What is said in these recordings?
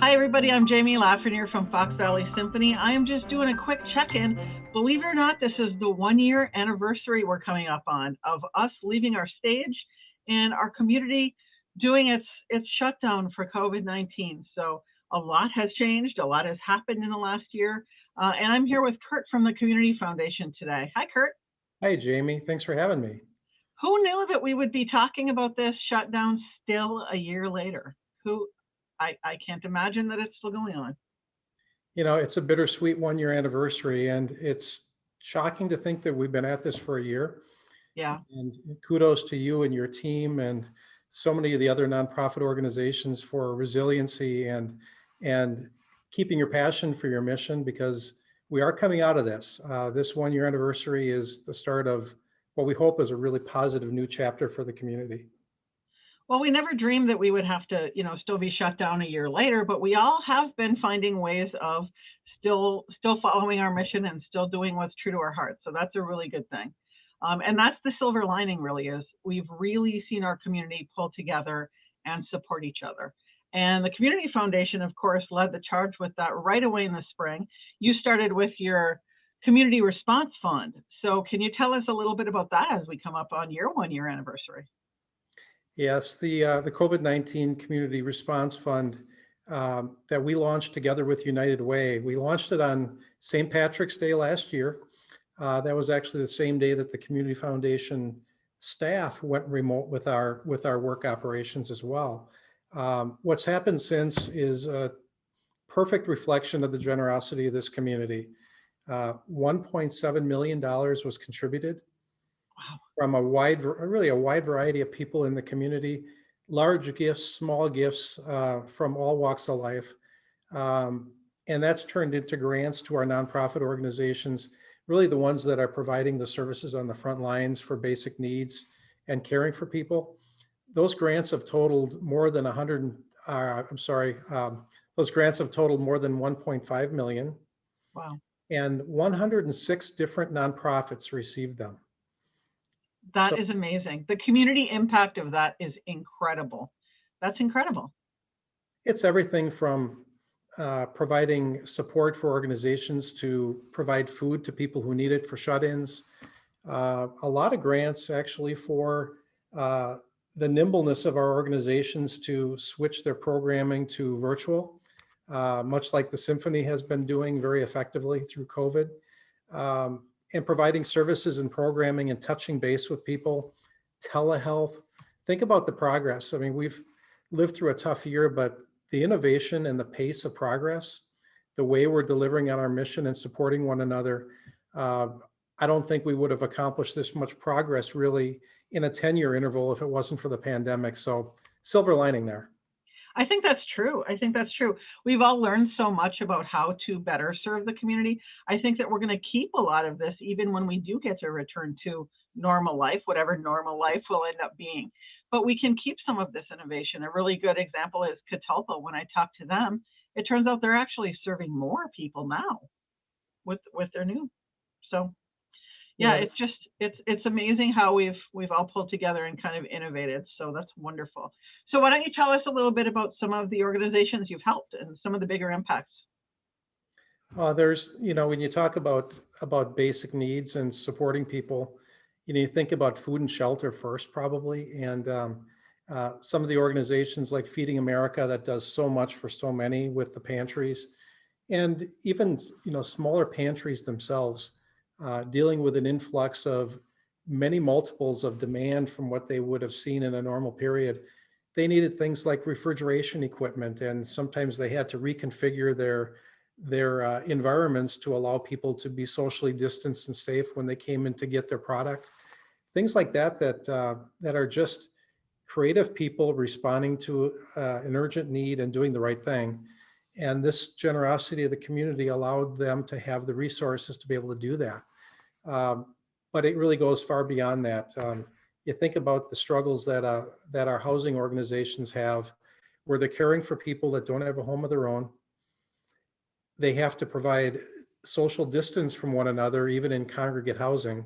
Hi, everybody. I'm Jamie LaFreniere from Fox Valley Symphony. I am just doing a quick check in. Believe it or not, this is the 1 year anniversary we're coming up on of us leaving our stage and our community doing its shutdown for COVID-19. So a lot has changed, a lot has happened in the last year. And I'm here with Curt from the Community Foundation today. Hi, Curt. Hey, Jamie. Thanks for having me. Who knew that we would be talking about this shutdown still a year later? Who I can't imagine that it's still going on. You know, it's a bittersweet 1 year anniversary, and it's shocking to think that we've been at this for a year. Yeah. And kudos to you and your team and so many of the other nonprofit organizations for resiliency and keeping your passion for your mission, because we are coming out of this. This 1 year anniversary is the start of what we hope is a really positive new chapter for the community. Well, we never dreamed that we would have to, still be shut down a year later, but we all have been finding ways of still following our mission and still doing what's true to our hearts. So that's a really good thing. And that's the silver lining, really, is we've really seen our community pull together and support each other. And the Community Foundation, of course, led the charge with that right away in the spring. You started with your Community Response Fund. So can you tell us a little bit about that as we come up on your 1 year anniversary? Yes, the COVID-19 Community Response Fund that we launched together with United Way. We launched it on St. Patrick's Day last year. That was actually the same day that the Community Foundation staff went remote with our work operations as well. What's happened since is a perfect reflection of the generosity of this community. $1.7 million was contributed from really a wide variety of people in the community, large gifts, small gifts from all walks of life. And that's turned into grants to our nonprofit organizations, really the ones that are providing the services on the front lines for basic needs and caring for people. Those grants have totaled more than those grants have totaled more than 1.5 million. Wow. And 106 different nonprofits received them. That is amazing. The community impact of that is incredible. That's incredible. It's everything from providing support for organizations to provide food to people who need it for shut-ins. A lot of grants actually for the nimbleness of our organizations to switch their programming to virtual, much like the Symphony has been doing very effectively through COVID. And providing services and programming and touching base with people, telehealth. Think about the progress. I mean, we've lived through a tough year, but the innovation and the pace of progress, the way we're delivering on our mission and supporting one another, I don't think we would have accomplished this much progress really in a 10-year interval if it wasn't for the pandemic. So silver lining there. I think that's true. I think that's true. We've all learned so much about how to better serve the community. I think that we're going to keep a lot of this even when we do get to return to normal life, whatever normal life will end up being. But we can keep some of this innovation. A really good example is Catalpa. When I talk to them, it turns out they're actually serving more people now with their new. So yeah, it's amazing how we've all pulled together and kind of innovated. So that's wonderful. So why don't you tell us a little bit about some of the organizations you've helped and some of the bigger impacts? There's, when you talk about basic needs and supporting people, you think about food and shelter first, probably. And some of the organizations like Feeding America that does so much for so many with the pantries, and even, smaller pantries themselves. Dealing with an influx of many multiples of demand from what they would have seen in a normal period. They needed things like refrigeration equipment, and sometimes they had to reconfigure their environments to allow people to be socially distanced and safe when they came in to get their product. Things like that are just creative people responding to an urgent need and doing the right thing. And this generosity of the community allowed them to have the resources to be able to do that. But it really goes far beyond that. You think about the struggles that our housing organizations have, where they're caring for people that don't have a home of their own. They have to provide social distance from one another, even in congregate housing.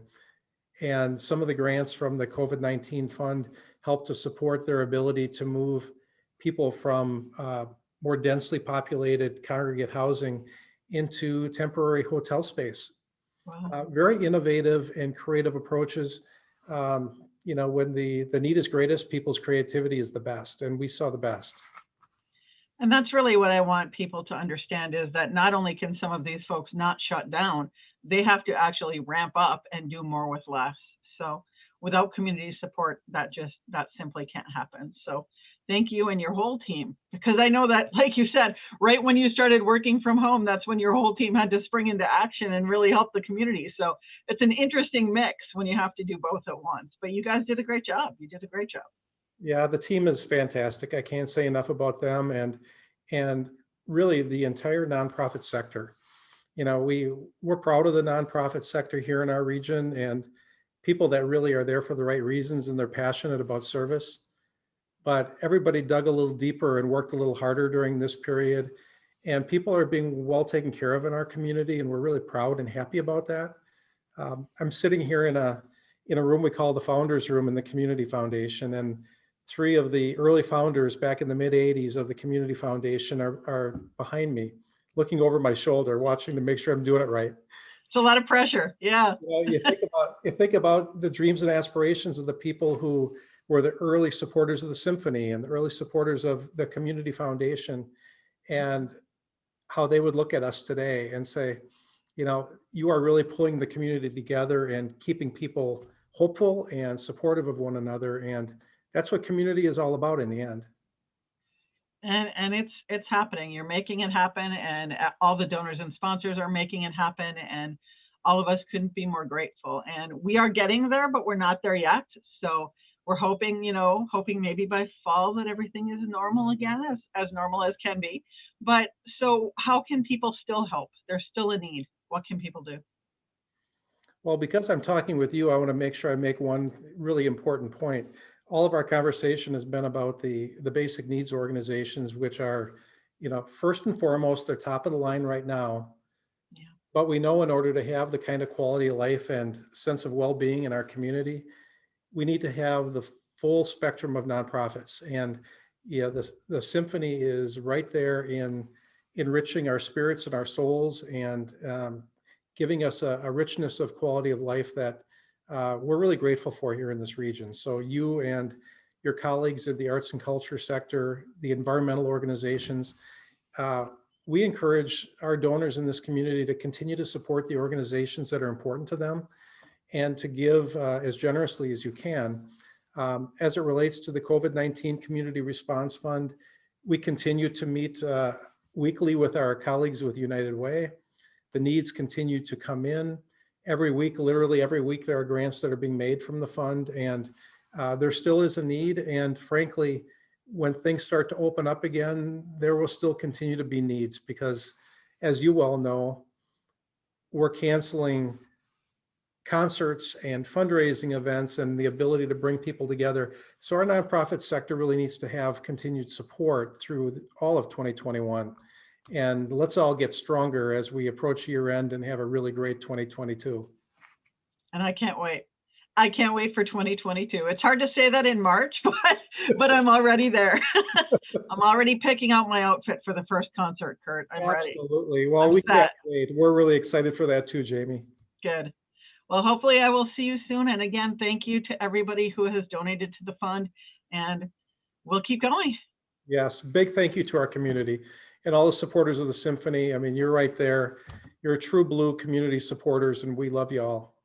And some of the grants from the COVID-19 fund help to support their ability to move people from more densely populated congregate housing into temporary hotel space. Wow. Very innovative and creative approaches. When the need is greatest, people's creativity is the best, and we saw the best. And that's really what I want people to understand, is that not only can some of these folks not shut down, they have to actually ramp up and do more with less. So without community support, that simply can't happen. So thank you and your whole team, because I know that, like you said, right when you started working from home, that's when your whole team had to spring into action and really help the community. So it's an interesting mix when you have to do both at once. But you guys did a great job. You did a great job. Yeah, the team is fantastic. I can't say enough about them, and really the entire nonprofit sector. We're proud of the nonprofit sector here in our region, and people that really are there for the right reasons and they're passionate about service. But everybody dug a little deeper and worked a little harder during this period, and people are being well taken care of in our community, and we're really proud and happy about that. I'm sitting here in a room we call the Founders Room in the Community Foundation, and three of the early founders back in the mid 80s of the Community Foundation are behind me, looking over my shoulder, watching to make sure I'm doing it right. It's a lot of pressure. Yeah. You think about the dreams and aspirations of the people who were the early supporters of the Symphony and the early supporters of the Community Foundation, and how they would look at us today and say, you are really pulling the community together and keeping people hopeful and supportive of one another. And that's what community is all about in the end. And it's happening. You're making it happen, and all the donors and sponsors are making it happen, and all of us couldn't be more grateful. And we are getting there, but we're not there yet. So we're hoping maybe by fall that everything is normal again, as normal as can be. But so how can people still help? There's still a need. What can people do? Well, because I'm talking with you, I want to make sure I make one really important point. All of our conversation has been about the basic needs organizations, which are, first and foremost, they're top of the line right now. Yeah. But we know in order to have the kind of quality of life and sense of well-being in our community, we need to have the full spectrum of nonprofits. And the Symphony is right there in enriching our spirits and our souls, and giving us a richness of quality of life that we're really grateful for here in this region. So you and your colleagues in the arts and culture sector, the environmental organizations, we encourage our donors in this community to continue to support the organizations that are important to them, and to give as generously as you can. As it relates to the COVID-19 Community Response Fund, we continue to meet weekly with our colleagues with United Way. The needs continue to come in. Every week, literally every week, there are grants that are being made from the fund, and there still is a need. And frankly, when things start to open up again, there will still continue to be needs, because as you well know, we're canceling concerts and fundraising events and the ability to bring people together. So our nonprofit sector really needs to have continued support through all of 2021. And let's all get stronger as we approach year end and have a really great 2022. And I can't wait. I can't wait for 2022. It's hard to say that in March, but I'm already there. I'm already picking out my outfit for the first concert, Curt. I'm ready. Absolutely. Well, we can't wait. We're really excited for that too, Jamie. Good. Well, hopefully I will see you soon. And again, thank you to everybody who has donated to the fund, and we'll keep going. Yes, big thank you to our community and all the supporters of the Symphony. I mean, you're right there. You're true blue community supporters, and we love you all.